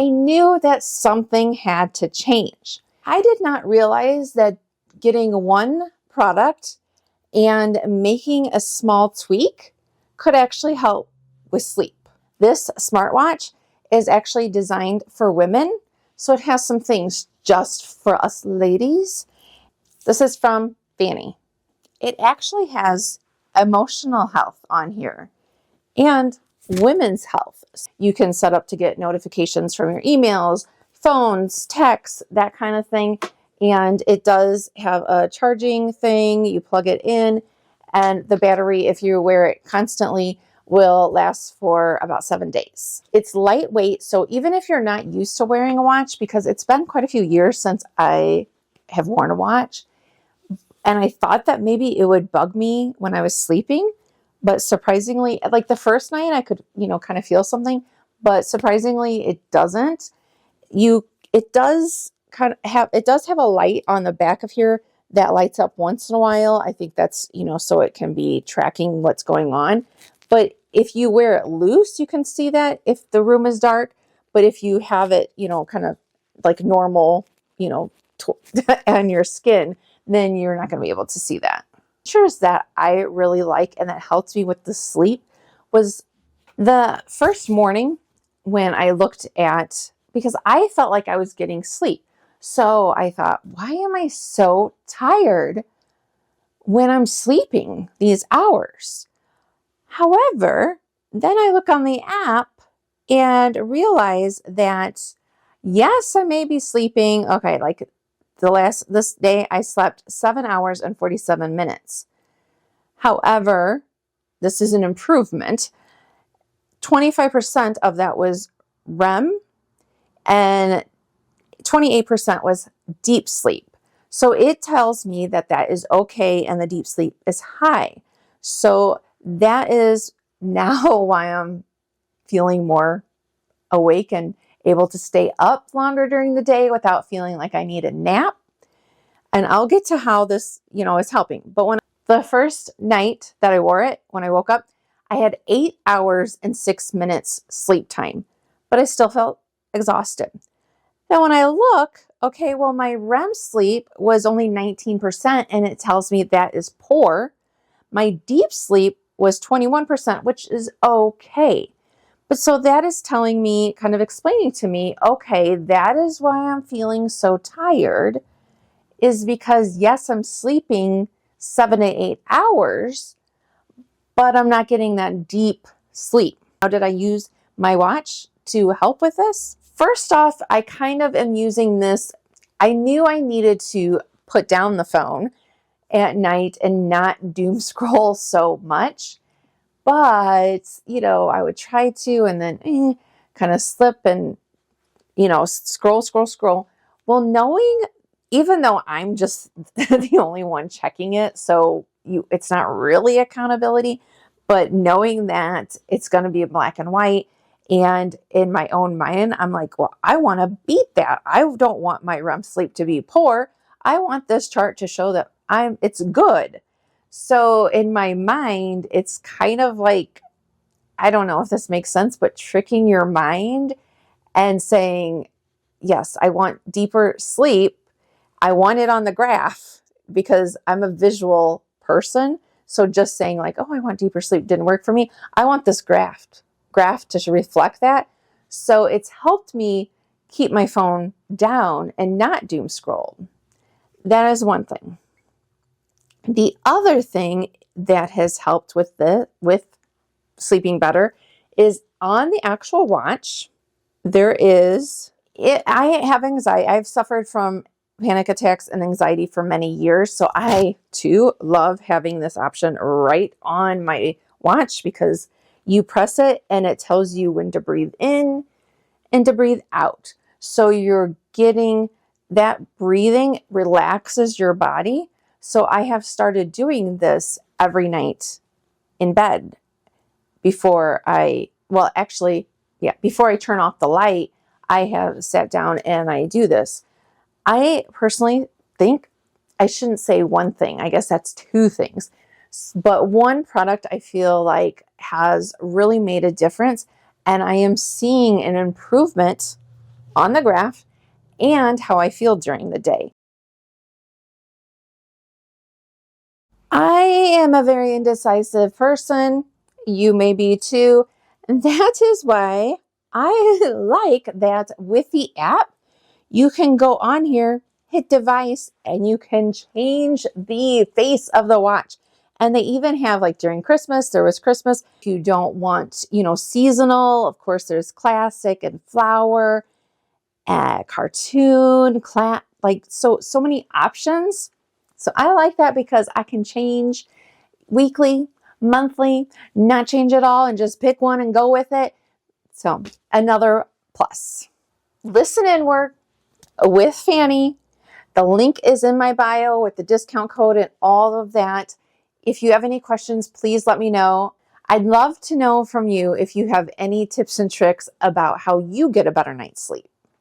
I knew that something had to change. I did not realize that getting one product and making a small tweak could actually help with sleep. This smartwatch is actually designed for women, so it has some things just for us ladies. This is from Fany. It actually has emotional health on here and women's health. You can set up to get notifications from your emails, phones, texts, that kind of thing. And it does have a charging thing. You plug it in, and the battery, if you wear it constantly, will last for about 7 days. It's lightweight, so even if you're not used to wearing a watch, because it's been quite a few years since I have worn a watch, and I thought that maybe it would bug me when I was sleeping, but surprisingly, like the first night I could, kind of feel something, but surprisingly it doesn't. It does have a light on the back of here that lights up once in a while. I think that's, so it can be tracking what's going on. But if you wear it loose, you can see that if the room is dark. But if you have it, kind of like normal, on your skin, then you're not going to be able to see that. Features that I really like and that helped me with the sleep was the first morning when I looked at, because I felt like I was getting sleep. So I thought, why am I so tired when I'm sleeping these hours? However, then I look on the app and realize that, yes, I may be sleeping. Okay, like this day I slept 7 hours and 47 minutes. However, this is an improvement. 25% of that was REM and 28% was deep sleep. So it tells me that that is okay and the deep sleep is high. So that is now why I'm feeling more awake and able to stay up longer during the day without feeling like I need a nap. And I'll get to how this, is helping. But when the first night that I wore it, when I woke up, I had 8 hours and 6 minutes sleep time, but I still felt exhausted. Now, when I look, okay, well, my REM sleep was only 19%, and it tells me that is poor. My deep sleep was 21%, which is okay. But so that is telling me, kind of explaining to me, okay, that is why I'm feeling so tired, is because, yes, I'm sleeping 7 to 8 hours, but I'm not getting that deep sleep. How did I use my watch to help with this? First off, I kind of am using this. I knew I needed to put down the phone at night and not doom scroll so much, but, I would try to, and then kind of slip and, scroll. Well, knowing, even though I'm just the only one checking it, so it's not really accountability, but knowing that it's going to be black and white, and in my own mind, I'm like, well, I want to beat that. I don't want my REM sleep to be poor. I want this chart to show that it's good. So in my mind, it's kind of like, I don't know if this makes sense, but tricking your mind and saying, yes, I want deeper sleep. I want it on the graph because I'm a visual person. So just saying like, oh, I want deeper sleep didn't work for me. I want this graph to reflect that. So it's helped me keep my phone down and not doom scroll. That is one thing. The other thing that has helped with sleeping better is on the actual watch, I have anxiety. I've suffered from panic attacks and anxiety for many years. So I too love having this option right on my watch, because you press it and it tells you when to breathe in and to breathe out. So you're getting that breathing relaxes your body. So I have started doing this every night in bed before I turn off the light. I have sat down and I do this. I personally think I shouldn't say one thing. I guess that's two things. But one product I feel like has really made a difference, and I am seeing an improvement on the graph and how I feel during the day. I am a very indecisive person. You may be too. And that is why I like that with the app, you can go on here, hit device, and you can change the face of the watch. And they even have, like during Christmas, there was Christmas. If you don't want, seasonal, of course, there's classic and flower, cartoon, so many options. So I like that because I can change weekly, monthly, not change it all and just pick one and go with it. So another plus. Listen Inward with Fany. The link is in my bio with the discount code and all of that. If you have any questions, please let me know. I'd love to know from you if you have any tips and tricks about how you get a better night's sleep.